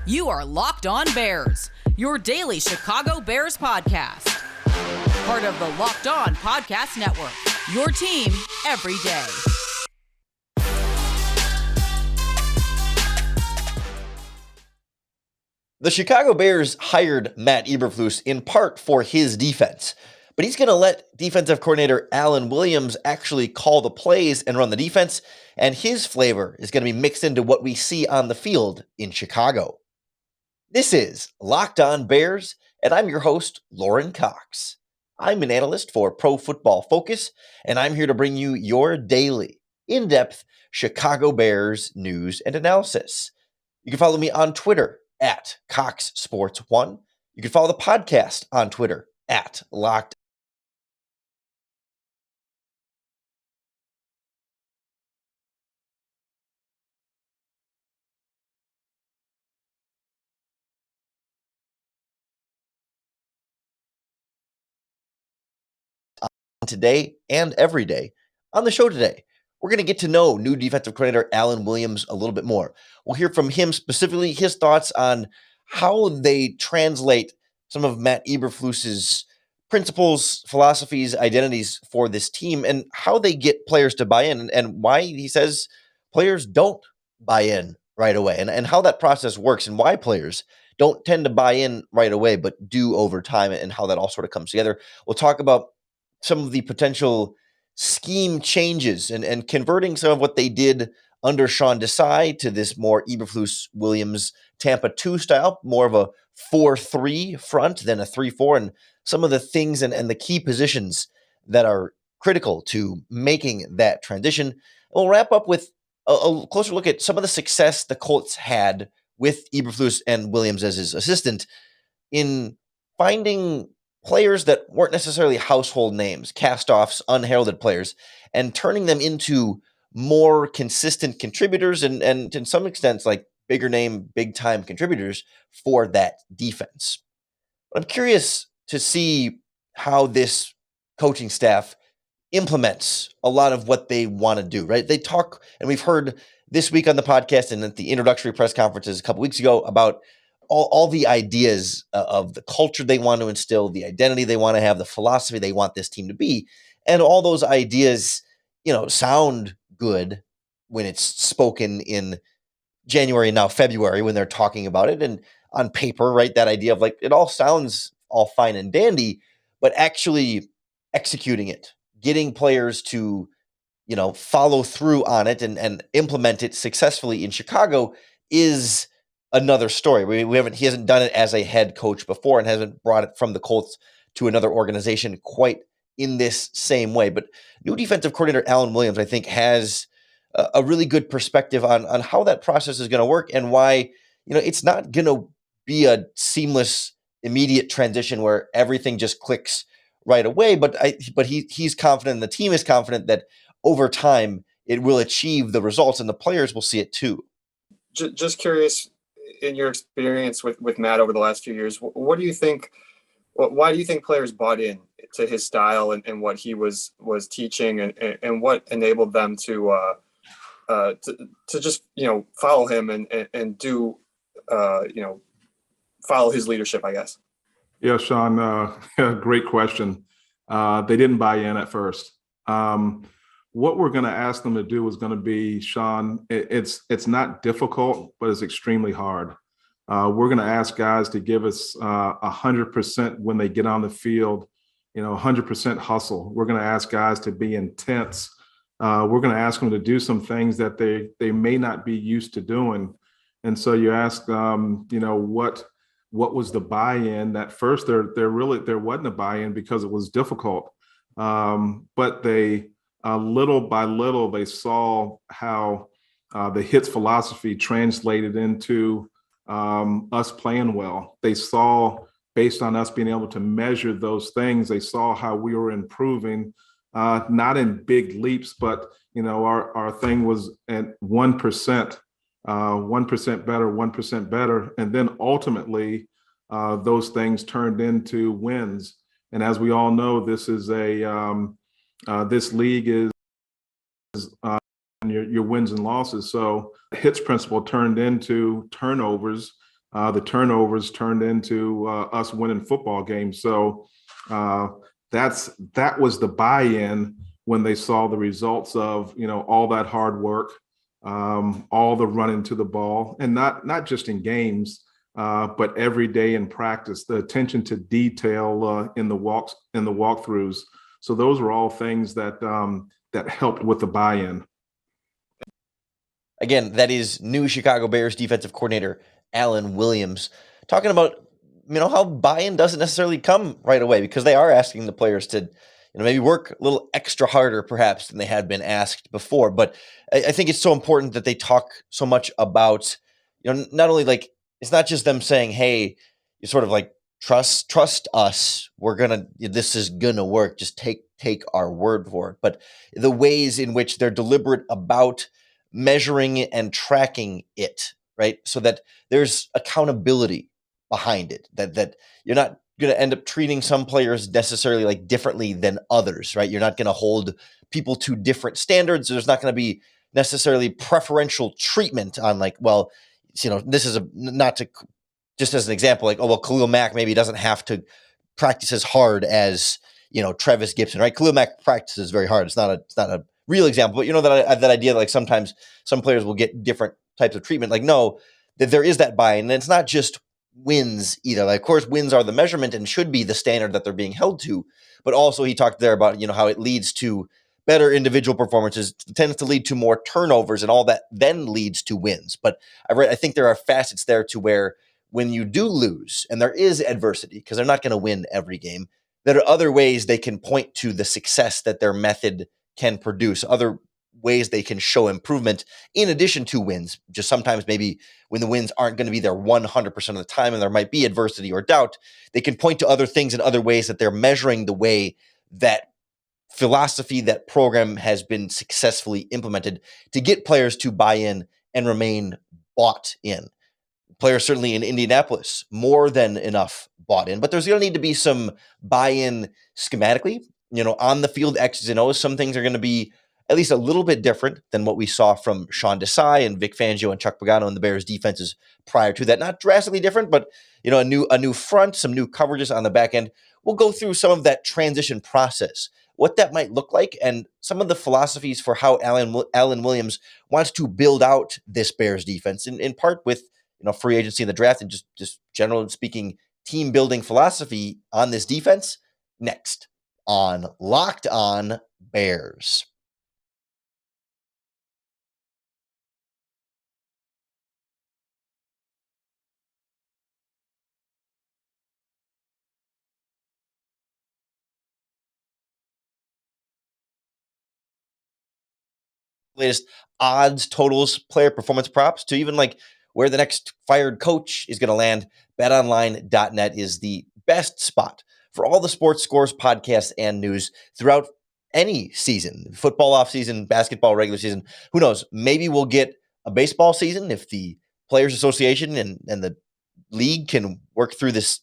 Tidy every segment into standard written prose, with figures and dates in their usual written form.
You are Locked On Bears, your daily Chicago Bears podcast. Part of the Locked On Podcast Network, your team every day. The Chicago Bears hired Matt Eberflus in part for his defense, but he's going to let defensive coordinator Alan Williams actually call the plays and run the defense, and his flavor is going to be mixed into what we see on the field in Chicago. This is Locked On Bears, and I'm your host, Lauren Cox. I'm an analyst for Pro Football Focus, and I'm here to bring you your daily, in-depth Chicago Bears news and analysis. You can follow me on Twitter at CoxSports1. You can follow the podcast on Twitter at Locked. Today and every day. On the show today, we're going to get to know new defensive coordinator Alan Williams a little bit more. We'll hear from him specifically his thoughts on how they translate some of Matt Eberflus's principles, philosophies, identities for this team, and how they get players to buy in, and why he says players don't buy in right away, and how that process works, and why players don't tend to buy in right away, but do over time, and how that all sort of comes together. We'll talk about some of the potential scheme changes and converting some of what they did under Sean Desai to this more Eberflus Williams Tampa 2 style, more of a 4-3 front than a 3-4, and some of the things and the key positions that are critical to making that transition. We'll wrap up with a closer look at some of the success the Colts had with Eberflus and Williams as his assistant in finding players that weren't necessarily household names, cast-offs, unheralded players, and turning them into more consistent contributors and to some extent, like bigger name, big-time contributors for that defense. But I'm curious to see how this coaching staff implements a lot of what they want to do, right? They talk, and we've heard this week on the podcast and at the introductory press conferences a couple weeks ago about all the ideas of the culture they want to instill, the identity they want to have, the philosophy they want this team to be. And all those ideas, sound good when it's spoken in January and now February when they're talking about it. And on paper, right, that idea of like, it all sounds all fine and dandy, but actually executing it, getting players to, follow through on it and implement it successfully in Chicago is another story. He hasn't done it as a head coach before and hasn't brought it from the Colts to another organization quite in this same way. But new defensive coordinator Alan Williams, I think, has a really good perspective on how that process is going to work and why, it's not going to be a seamless, immediate transition where everything just clicks right away. But he's confident, and the team is confident that over time it will achieve the results, and the players will see it too. Just curious, in your experience with Matt over the last few years, what do you think? Why do you think players bought in to his style and what he was teaching, and what enabled them to just follow him and do follow his leadership, I guess? Yeah, Sean, great question. They didn't buy in at first. What we're going to ask them to do is going to be, Sean, it's not difficult, but it's extremely hard. We're going to ask guys to give us 100% when they get on the field, 100% hustle. We're going to ask guys to be intense. We're going to ask them to do some things that they may not be used to doing. And so you ask, what was the buy-in? At first, there wasn't a buy-in because it was difficult. But they little by little, they saw how the hits philosophy translated into us playing well. They saw, based on us being able to measure those things, they saw how we were improving, not in big leaps, but our thing was at 1%, 1% better, 1% better, and then ultimately those things turned into wins. And as we all know, this is this league is your wins and losses. So hits principle turned into turnovers The turnovers turned into us winning football games. So that was the buy-in when they saw the results of all that hard work, all the running to the ball, and not just in games, but every day in practice. The attention to detail in the walkthroughs. So those were all things that helped with the buy-in. Again, that is new Chicago Bears defensive coordinator Alan Williams talking about how buy-in doesn't necessarily come right away, because they are asking the players to maybe work a little extra harder perhaps than they had been asked before. But I think it's so important that they talk so much about not only like, it's not just them saying, hey, you sort of like trust us, this is gonna work, just take our word for it, but the ways in which they're deliberate about measuring and tracking it, right? So that there's accountability behind it, that you're not going to end up treating some players necessarily like differently than others, right? You're not going to hold people to different standards. There's not going to be necessarily preferential treatment on like, well, this is not to, just as an example, like, oh, well, Khalil Mack maybe doesn't have to practice as hard as, Travis Gibson, right? Khalil Mack practices very hard. It's not a real example, but that idea that like sometimes some players will get different types of treatment. Like, no, that there is that buy-in, and it's not just wins either. Like, of course, wins are the measurement and should be the standard that they're being held to, but also he talked there about how it leads to better individual performances, tends to lead to more turnovers, and all that then leads to wins. But I think there are facets there to where when you do lose and there is adversity, because they're not going to win every game, there are other ways they can point to the success that their method can produce, other ways they can show improvement in addition to wins. Just sometimes maybe when the wins aren't going to be there 100% of the time and there might be adversity or doubt, they can point to other things and other ways that they're measuring the way that philosophy, that program has been successfully implemented to get players to buy in and remain bought in. Players certainly in Indianapolis, more than enough bought in, but there's going to need to be some buy-in schematically, on the field, X's and O's. Some things are going to be at least a little bit different than what we saw from Sean Desai and Vic Fangio and Chuck Pagano and the Bears defenses prior to that. Not drastically different, but a new front, some new coverages on the back end. We'll go through some of that transition process, what that might look like, and some of the philosophies for how Alan Williams wants to build out this Bears defense, in part with free agency in the draft and just generally speaking, team building philosophy on this defense, next on Locked On Bears. Latest odds, totals, player performance props, to even like where the next fired coach is going to land, betonline.net is the best spot for all the sports scores, podcasts, and news throughout any season, football off season, basketball regular season. Who knows? Maybe we'll get a baseball season if the Players Association and the league can work through this,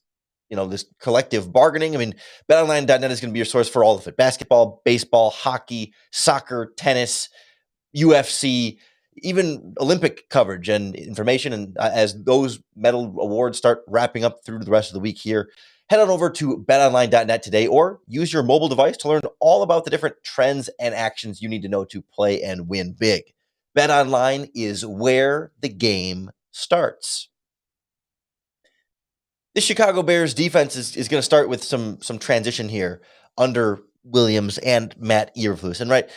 this collective bargaining. I mean, betonline.net is going to be your source for all of it: basketball, baseball, hockey, soccer, tennis, UFC, even Olympic coverage and information. And as those medal awards start wrapping up through the rest of the week here, head on over to betonline.net today or use your mobile device to learn all about the different trends and actions you need to know to play and win big. BetOnline is where the game starts. The Chicago Bears defense is going to start with some transition here under Williams and Matt Eberflus. And right,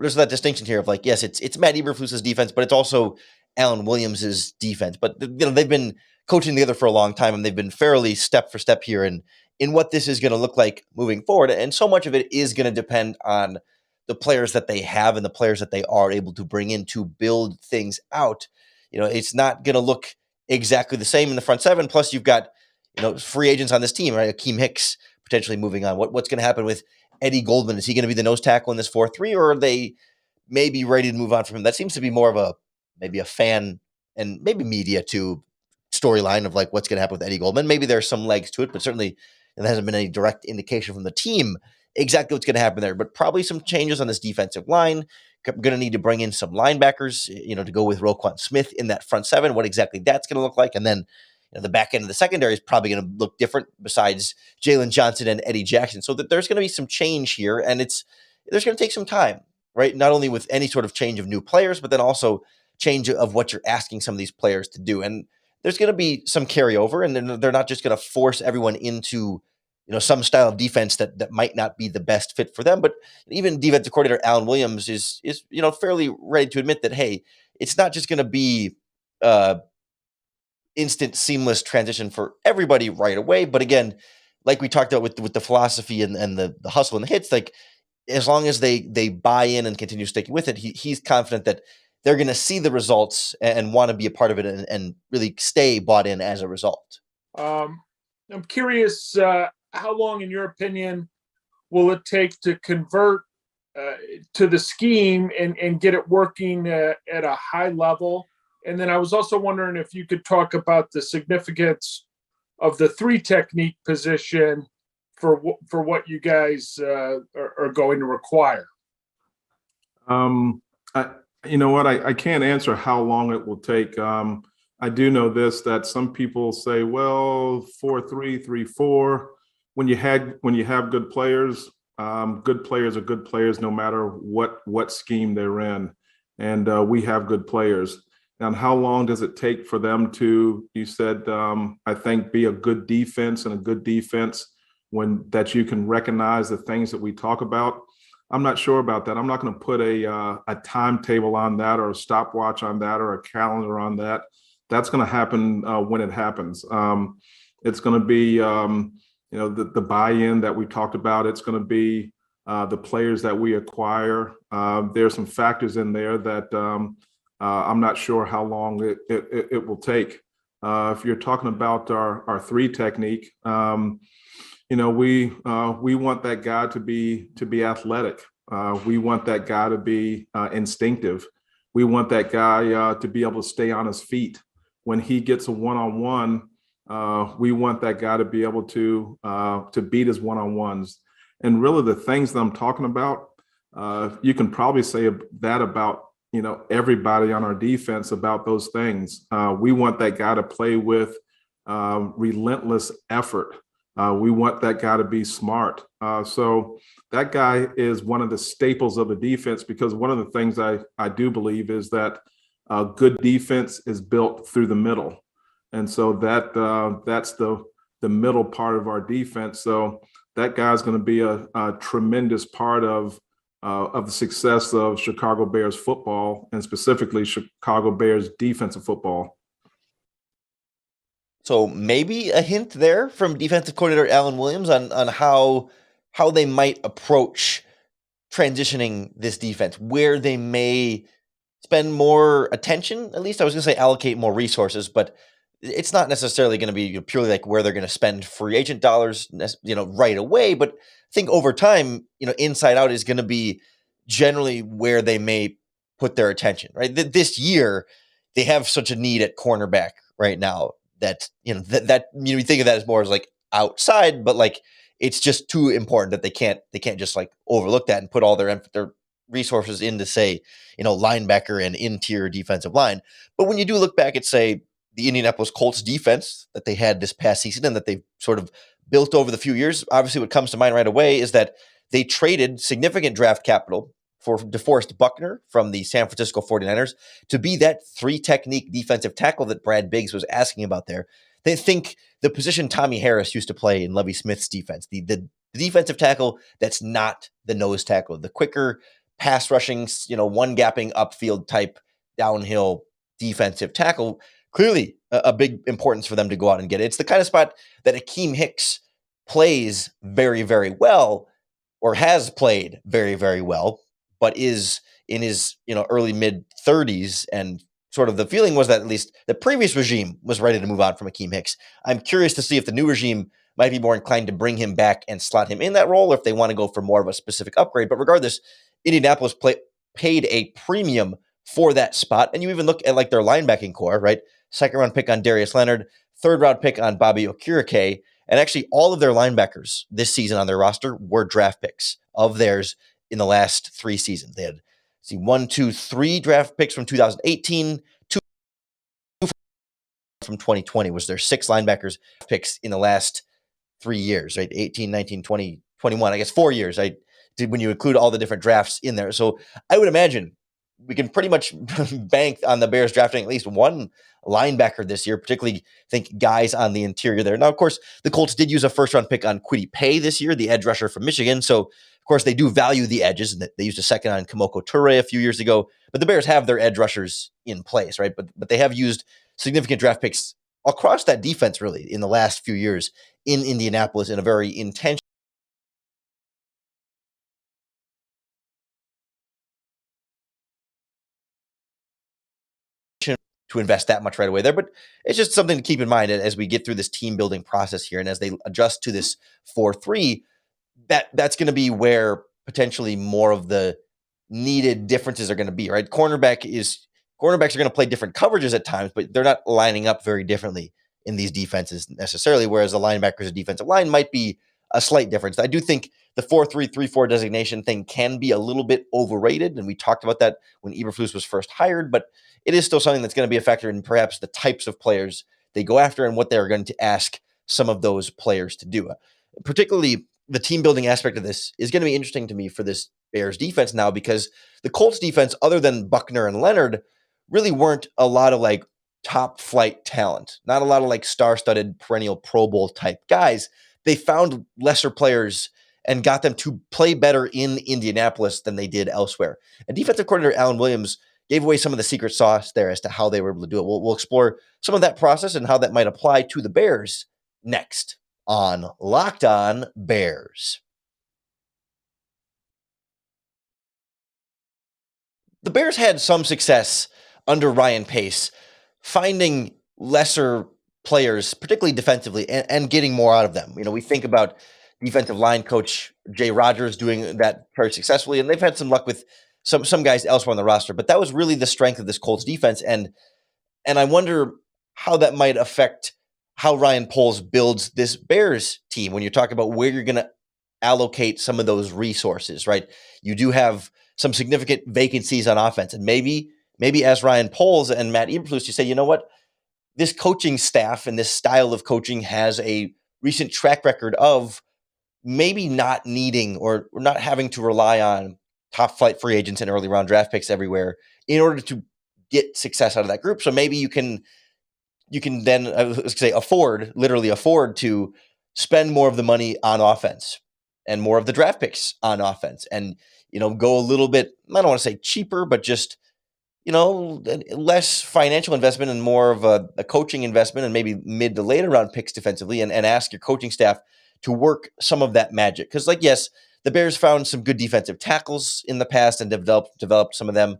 there's that distinction here of like, yes, it's Matt Eberflus's defense, but it's also Alan Williams's defense. But they've been coaching together for a long time, and they've been fairly step for step here in what this is going to look like moving forward. And so much of it is going to depend on the players that they have and the players that they are able to bring in to build things out. It's not going to look exactly the same in the front seven. Plus, you've got free agents on this team, right? Akeem Hicks potentially moving on. What's going to happen with Eddie Goldman? Is he going to be the nose tackle in this 4-3, or are they maybe ready to move on from him? That seems to be more of maybe a fan and maybe media too storyline of like what's going to happen with Eddie Goldman. Maybe there's some legs to it, but certainly there hasn't been any direct indication from the team exactly what's going to happen there. But probably some changes on this defensive line. Going to need to bring in some linebackers, to go with Roquan Smith in that front seven. What exactly that's going to look like, and then the back end of the secondary is probably going to look different besides Jalen Johnson and Eddie Jackson. So that there's going to be some change here, and there's going to take some time, right? Not only with any sort of change of new players, but then also change of what you're asking some of these players to do. And there's going to be some carryover, and then they're not just going to force everyone into some style of defense that might not be the best fit for them. But even defensive coordinator Alan Williams is fairly ready to admit that, hey, it's not just going to be instant seamless transition for everybody right away. But again, like we talked about with the philosophy and the hustle and the hits, like as long as they buy in and continue sticking with it, he's confident that they're going to see the results and want to be a part of it and really stay bought in as a result. I'm curious, how long, in your opinion, will it take to convert to the scheme and get it working at a high level? And then I was also wondering if you could talk about the significance of the 3 technique position for what you guys are going to require. I can't answer how long it will take. I do know this, that some people say, well, 4-3, 3-4. When you have good players are good players no matter what scheme they're in. And we have good players. And how long does it take for them to, you said, I think, be a good defense, and a good defense that you can recognize the things that we talk about? I'm not sure about that. I'm not going to put a timetable on that, or a stopwatch on that, or a calendar on that. That's going to happen when it happens. It's going to be, the buy-in that we talked about. It's going to be the players that we acquire. There's some factors in there that I'm not sure how long it will take. If you're talking about our 3 technique, we want that guy to be athletic. We want that guy to be instinctive. We want that guy to be able to stay on his feet. When he gets a one-on-one, we want that guy to be able to beat his one-on-ones. And really, the things that I'm talking about, you can probably say that about everybody on our defense, about those things. We want that guy to play with relentless effort. We want that guy to be smart. So that guy is one of the staples of the defense, because one of the things I do believe is that good defense is built through the middle. And so that's the middle part of our defense. So that guy's going to be a tremendous part of the success of Chicago Bears football, and specifically Chicago Bears defensive football. So maybe a hint there from defensive coordinator Alan Williams on how they might approach transitioning this defense, where they may spend more attention. At least I was going to say allocate more resources, but it's not necessarily going to be purely like where they're going to spend free agent dollars, right away. But I think over time, inside out is going to be generally where they may put their attention, right? This year, they have such a need at cornerback right now that, you think of that as more as like outside, but like it's just too important that they can't just like overlook that and put all their resources into, say, linebacker and interior defensive line. But when you do look back at, say, the Indianapolis Colts defense that they had this past season and that they've sort of built over the few years, obviously what comes to mind right away is that they traded significant draft capital for DeForest Buckner from the San Francisco 49ers to be that 3 technique defensive tackle that Brad Biggs was asking about there. They think the position Tommy Harris used to play in Lovie Smith's defense, the defensive tackle that's not the nose tackle, the quicker pass rushing, one gapping upfield type downhill defensive tackle, clearly a big importance for them to go out and get it. It's the kind of spot that Akeem Hicks plays very, very well, or has played very, very well, but is in his early mid 30s, and sort of the feeling was that at least the previous regime was ready to move on from Akeem Hicks. I'm curious to see if the new regime might be more inclined to bring him back and slot him in that role, or if they want to go for more of a specific upgrade. But regardless, Indianapolis paid a premium for that spot. And you even look at like their linebacking core, right? 2nd round pick on Darius Leonard, 3rd round pick on Bobby Okereke. And actually all of their linebackers this season on their roster were draft picks of theirs in the last 3 seasons. They had 1, 2, 3 draft picks from 2018, 2 from 2020 was their 6 linebackers picks in the last 3 years, right? 18, 19, 20, 21, I guess 4 years. I did when you include all the different drafts in there. So I would imagine we can pretty much bank on the Bears drafting at least one linebacker this year, particularly think guys on the interior there. Now, of course, the Colts did use a first-round pick on Kwity Paye this year, the edge rusher from Michigan. So, of course, they do value the edges, and they used a second on Kamoko Toure a few years ago. But the Bears have their edge rushers in place, right? But they have used significant draft picks across that defense, really, in the last few years in Indianapolis in a very intentional to invest that much right away there. But it's just something to keep in mind as we get through this team building process here and as they adjust to this 4-3, that's going to be where potentially more of the needed differences are going to be, right? Cornerbacks are going to play different coverages at times, but they're not lining up very differently in these defenses necessarily, whereas the linebackers and defensive line might be a slight difference. I do think the 4-3-3-4 designation thing can be a little bit overrated, and we talked about that when Eberflus was first hired, but it is still something that's going to be a factor in perhaps the types of players they go after and what they're going to ask some of those players to do. Particularly the team building aspect of this is going to be interesting to me for this Bears defense now, because the Colts defense, other than Buckner and Leonard, really weren't a lot of like top flight talent, not a lot of like star-studded perennial Pro Bowl type guys. They found lesser players and got them to play better in Indianapolis than they did elsewhere. And defensive coordinator Alan Williams gave away some of the secret sauce there as to how they were able to do it. We'll explore some of that process and how that might apply to the Bears next on Locked On Bears. The Bears had some success under Ryan Pace finding lesser players, particularly defensively, and getting more out of them. You know, we think about defensive line coach Jay Rodgers doing that very successfully, and they've had some luck with some guys elsewhere on the roster, but that was really the strength of this Colts defense. And I wonder how that might affect how Ryan Poles builds this Bears team when you talk about where you're going to allocate some of those resources, right? You do have some significant vacancies on offense, and maybe as Ryan Poles and Matt Eberflus, you say, you know what, this coaching staff and this style of coaching has a recent track record of maybe not needing or not having to rely on top flight free agents and early round draft picks everywhere in order to get success out of that group. So maybe you can then, I was going to say, literally afford to spend more of the money on offense and more of the draft picks on offense, and go a little bit, I don't want to say cheaper, but just less financial investment and more of a coaching investment and maybe mid to later round picks defensively, and ask your coaching staff to work some of that magic. Because yes, the Bears found some good defensive tackles in the past and developed some of them.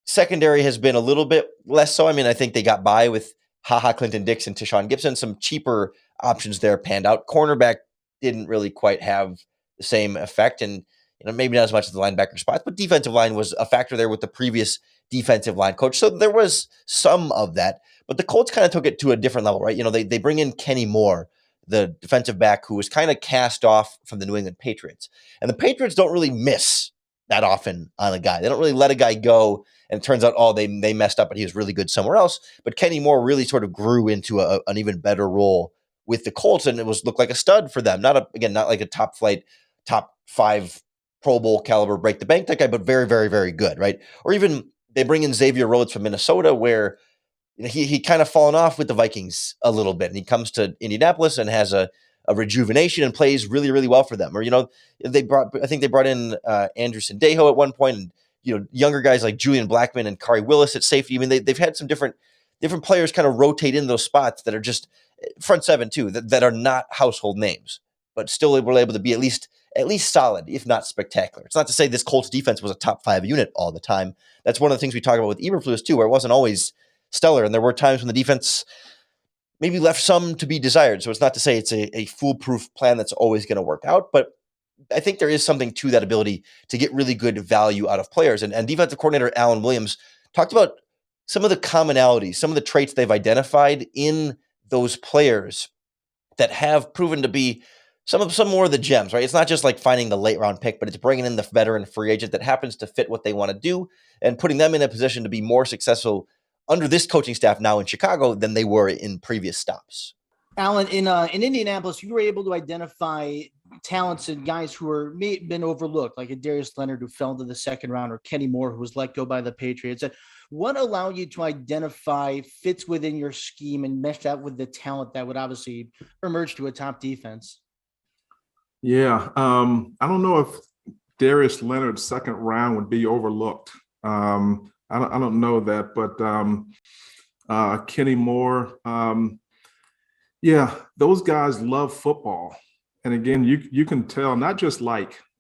Secondary has been a little bit less so. I mean, I think they got by with Clinton Dix and Tashawn Gibson. Some cheaper options there panned out. Cornerback didn't really quite have the same effect, and maybe not as much as the linebacker spots, but defensive line was a factor there with the previous defensive line coach. So there was some of that, but the Colts kind of took it to a different level, right? They bring in Kenny Moore, the defensive back who was kind of cast off from the New England Patriots. And the Patriots don't really miss that often on a guy. They don't really let a guy go, and it turns out, they messed up, but he was really good somewhere else. But Kenny Moore really sort of grew into an even better role with the Colts, and it looked like a stud for them. Not like a top flight, top 5 Pro Bowl caliber break the bank type guy, but very, very, very good, right? Or even they bring in Xavier Rhodes from Minnesota, where he kind of fallen off with the Vikings a little bit, and he comes to Indianapolis and has a rejuvenation and plays really, really well for them. Or they brought in Andrew Sendejo at one point, and younger guys like Julian Blackmon and Kari Willis at safety. I mean, they've had some different players kind of rotate in those spots that are just front seven too, that are not household names, but still were able to be at least solid, if not spectacular. It's not to say this Colts defense was a top 5 unit all the time. That's one of the things we talk about with Eberflus too, where it wasn't always stellar, and there were times when the defense maybe left some to be desired. So it's not to say it's a foolproof plan that's always going to work out, but I think there is something to that ability to get really good value out of players. And defensive coordinator Alan Williams talked about some of the commonalities, some of the traits they've identified in those players that have proven to be some more of the gems, right? It's not just like finding the late round pick, but it's bringing in the veteran free agent that happens to fit what they want to do and putting them in a position to be more successful under this coaching staff now in Chicago than they were in previous stops. Alan, in Indianapolis, you were able to identify talents and guys who may have been overlooked, like a Darius Leonard who fell to the second round, or Kenny Moore who was let go by the Patriots. What allowed you to identify fits within your scheme and mesh that with the talent that would obviously emerge to a top defense? Yeah, I don't know if Darius Leonard's second round would be overlooked. I don't know that, but Kenny Moore. Yeah, those guys love football. And again, you can tell, not just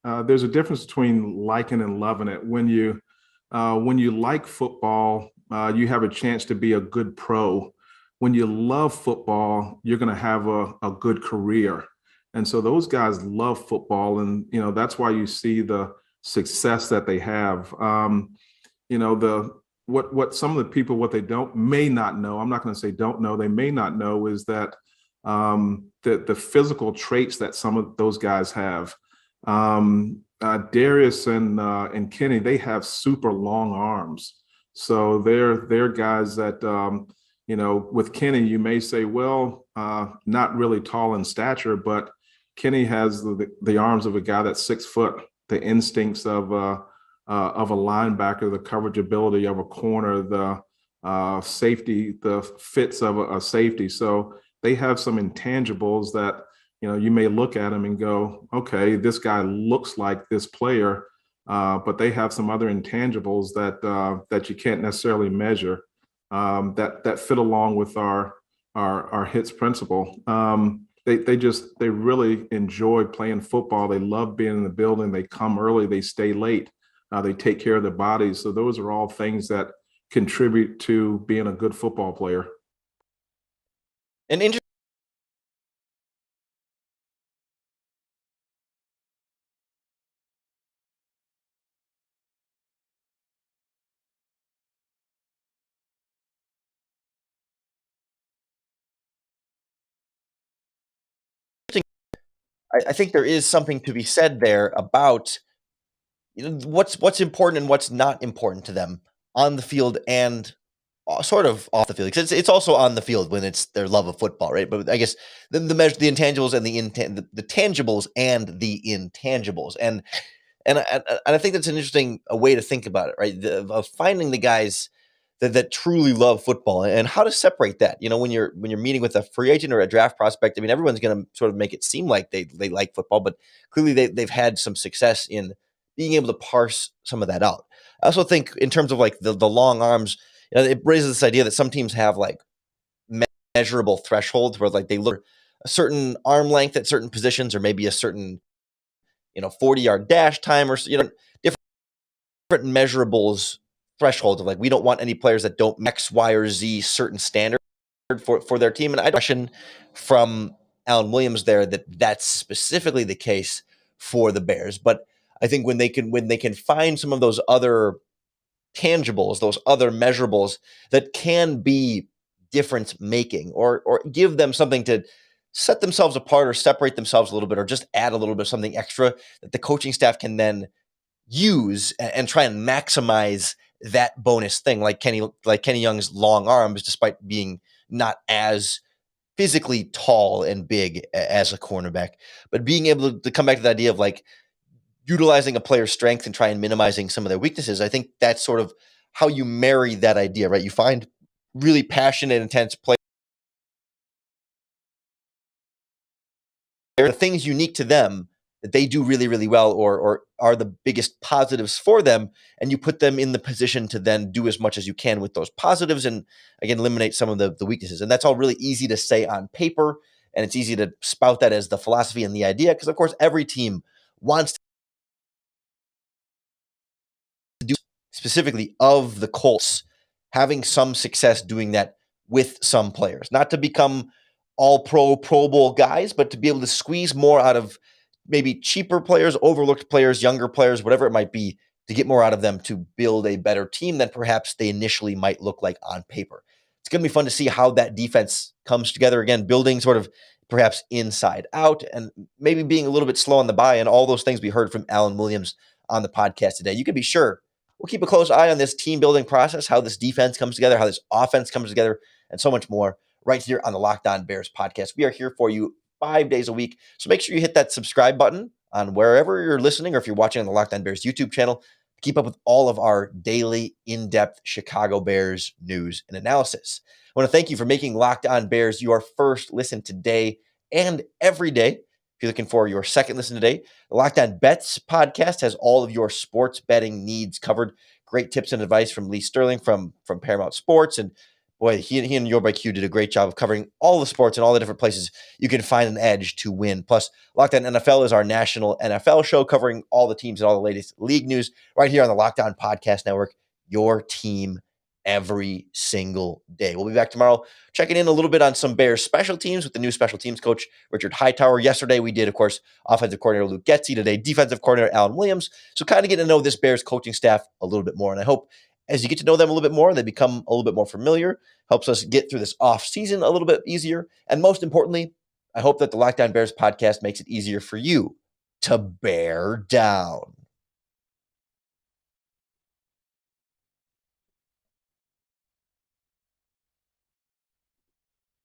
there's a difference between liking and loving it. When you like football, you have a chance to be a good pro. When you love football, you're going to have a good career. And so those guys love football. And, that's why you see the success that they have. What some of the people, what they may not know, I'm not going to say don't know, they may not know, is that the physical traits that some of those guys have. Darius and Kenny, they have super long arms. So they're guys that, with Kenny, you may say, well, not really tall in stature, but Kenny has the arms of a guy that's 6 foot, the instincts of a linebacker, the coverage ability of a corner, the safety, the fits of a safety. So they have some intangibles that, you may look at them and go, okay, this guy looks like this player, but they have some other intangibles that you can't necessarily measure, that fit along with our hits principle. They really enjoy playing football. They love being in the building. They come early, they stay late, they take care of their bodies. So those are all things that contribute to being a good football player. And interesting. I think there is something to be said there about what's important and what's not important to them on the field and sort of off the field, because it's also on the field when it's their love of football, right? But I guess the measure, the intangibles and the tangibles and the intangibles, and I think that's an interesting way to think about it, right? Of finding the guys that truly love football and how to separate that. When you're meeting with a free agent or a draft prospect, I mean, everyone's going to sort of make it seem like they like football, but clearly they've had some success in being able to parse some of that out. I also think in terms of like the long arms, it raises this idea that some teams have like measurable thresholds where like they look a certain arm length at certain positions, or maybe a certain 40-yard dash time, or different measurables thresholds of like, we don't want any players that don't X, Y, or Z certain standard for their team. And I question from Alan Williams there that that's specifically the case for the Bears. But I think when they can find some of those other tangibles, those other measurables that can be difference making, or give them something to set themselves apart or separate themselves a little bit, or just add a little bit of something extra that the coaching staff can then use and try and maximize that bonus thing, like Kenny Young's long arms, despite being not as physically tall and big as a cornerback, but being able to come back to the idea of like utilizing a player's strength and try and minimizing some of their weaknesses. I think that's sort of how you marry that idea, right? You find really passionate, intense players, the things unique to them that they do really, really well, or are the biggest positives for them, and you put them in the position to then do as much as you can with those positives and, again, eliminate some of the weaknesses. And that's all really easy to say on paper, and it's easy to spout that as the philosophy and the idea, because, of course, every team wants to do, specifically of the Colts, having some success doing that with some players. Not to become all Pro Bowl guys, but to be able to squeeze more out of maybe cheaper players, overlooked players, younger players, whatever it might be, to get more out of them to build a better team than perhaps they initially might look like on paper. It's going to be fun to see how that defense comes together, again, building sort of perhaps inside out, and maybe being a little bit slow on the buy, and all those things we heard from Alan Williams on the podcast today. You can be sure We'll keep a close eye on this team building process, how this defense comes together, how this offense comes together, and so much more right here on the Locked On Bears podcast. We are here for you 5 days a week. So make sure you hit that subscribe button on wherever you're listening, or if you're watching on the Locked On Bears YouTube channel, to keep up with all of our daily in-depth Chicago Bears news and analysis. I want to thank you for making Locked On Bears your first listen today and every day. If you're looking for your second listen today, the Locked On Bets podcast has all of your sports betting needs covered. Great tips and advice from Lee Sterling from Paramount Sports. And boy, he and Your by Q did a great job of covering all the sports and all the different places you can find an edge to win. Plus, Locked On NFL is our national NFL show covering all the teams and all the latest league news right here on the Locked On Podcast Network, your team every single day. We'll be back tomorrow checking in a little bit on some Bears special teams with the new special teams coach, Richard Hightower. Yesterday, we did, of course, offensive coordinator Luke Getsy. Today, defensive coordinator Alan Williams. So kind of getting to know this Bears coaching staff a little bit more. And I hope as you get to know them a little bit more, they become a little bit more familiar, helps us get through this off season a little bit easier. And most importantly, I hope that the Locked On Bears podcast makes it easier for you to bear down.